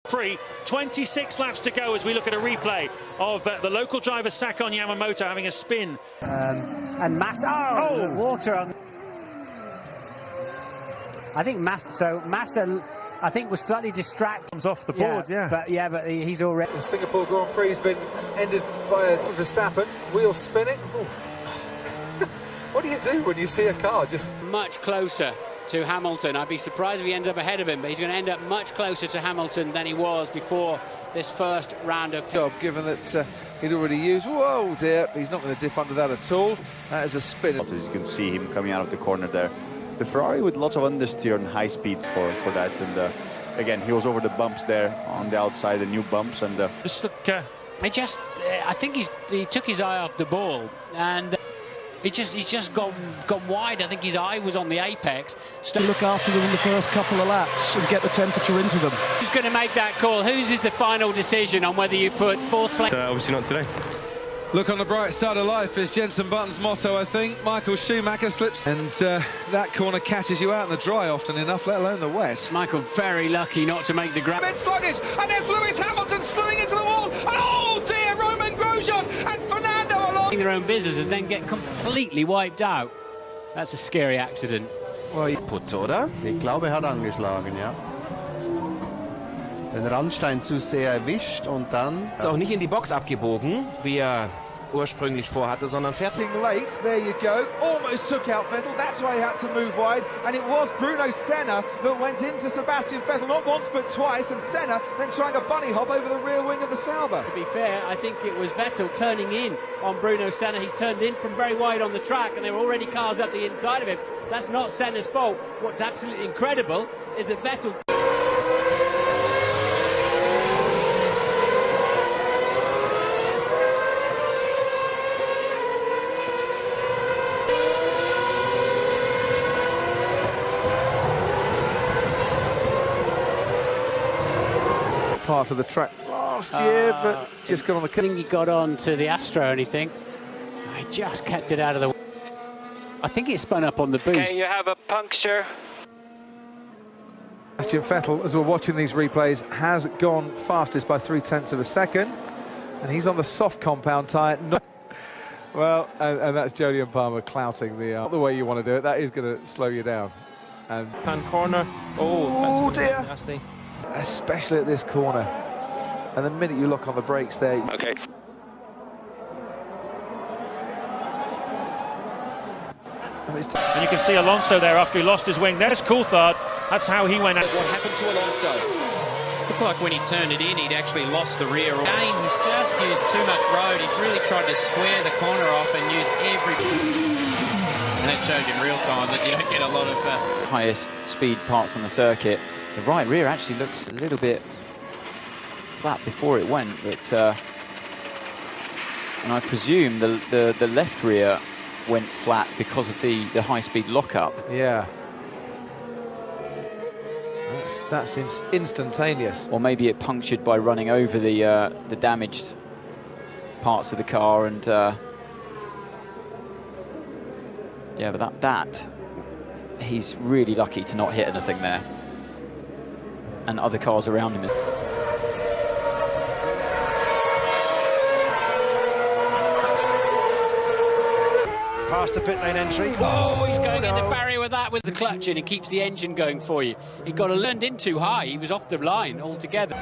26 laps to go as we look at a replay of the local driver Sakon Yamamoto having a spin. And Massa, water on. I think Massa, I think was slightly distracted. Comes off the board, yeah. But he's already. The Singapore Grand Prix has been ended by a Verstappen, wheels spinning. What do you do when you see a car just much closer to Hamilton? I'd be surprised if he ends up ahead of him, but he's going to end up much closer to Hamilton than he was before this first round of job, given that he'd already used. Whoa, dear! He's not going to dip under that at all. That is a spin. As you can see him coming out of the corner there. The Ferrari with lots of understeer and high speed for that, and again he was over the bumps there on the outside, the new bumps, and just look. I think he took his eye off the ball, and he's just gone wide. I think his eye was on the apex. Look after them in the first couple of laps and get the temperature into them. Who's going to make that call? Whose is the final decision on whether you put fourth place? Obviously not today. Look on the bright side of life is Jenson Button's motto, I think. Michael Schumacher slips, and that corner catches you out in the dry often enough, let alone the wet. Michael very lucky not to make the grab. Bit sluggish, and there's Lewis Hamilton sliding into the wall, and oh dear, Roman Grosjean and Fernando along. Their own business and then get completely wiped out. That's a scary accident. Well, Putz, oder? Ich glaube, hat angeschlagen, ja. Den Randstein zu sehr erwischt und dann... Ist auch nicht in die Box abgebogen, wie er ursprünglich vorhatte, sondern fährt... Late, there you go, almost took out Vettel, that's why he had to move wide, and it was Bruno Senna that went into Sebastian Vettel, not once but twice, and Senna then trying a bunny hop over the rear wing of the Sauber. To be fair, I think it was Vettel turning in on Bruno Senna. He's turned in from very wide on the track, and there were already cars up the inside of him. That's not Senna's fault. What's absolutely incredible is that Vettel... Part of the track last year, but just got on the... I think he got on to the Astro, and he just kept it out of the way. I think it spun up on the boost. Okay, you have a puncture. Sebastian Vettel, as we're watching these replays, has gone fastest by 0.3 of a second, and he's on the soft compound tyre. Well, and that's Jolyon Palmer clouting the way you want to do it. That is going to slow you down. And Hand corner. Oh, that's dear. Nasty. Especially at this corner. And the minute you look on the brakes there... Okay. And you can see Alonso there after he lost his wing. There's Coulthard. That's how he went out. What happened to Alonso? Looked like when he turned it in, he'd actually lost the rear. Again, he's just used too much road. He's really tried to square the corner off and use every... And that shows you in real time that you don't get a lot of... Highest speed parts on the circuit. The right rear actually looks a little bit flat before it went, but and I presume the left rear went flat because of the high-speed lockup. Yeah. That's instantaneous. Or maybe it punctured by running over the damaged parts of the car, and yeah, but that he's really lucky to not hit anything there, and other cars around him. Past the pit lane entry. Oh, he's going in the barrier with that, with the clutch in. It keeps the engine going for you. He got learned in too high. He was off the line altogether.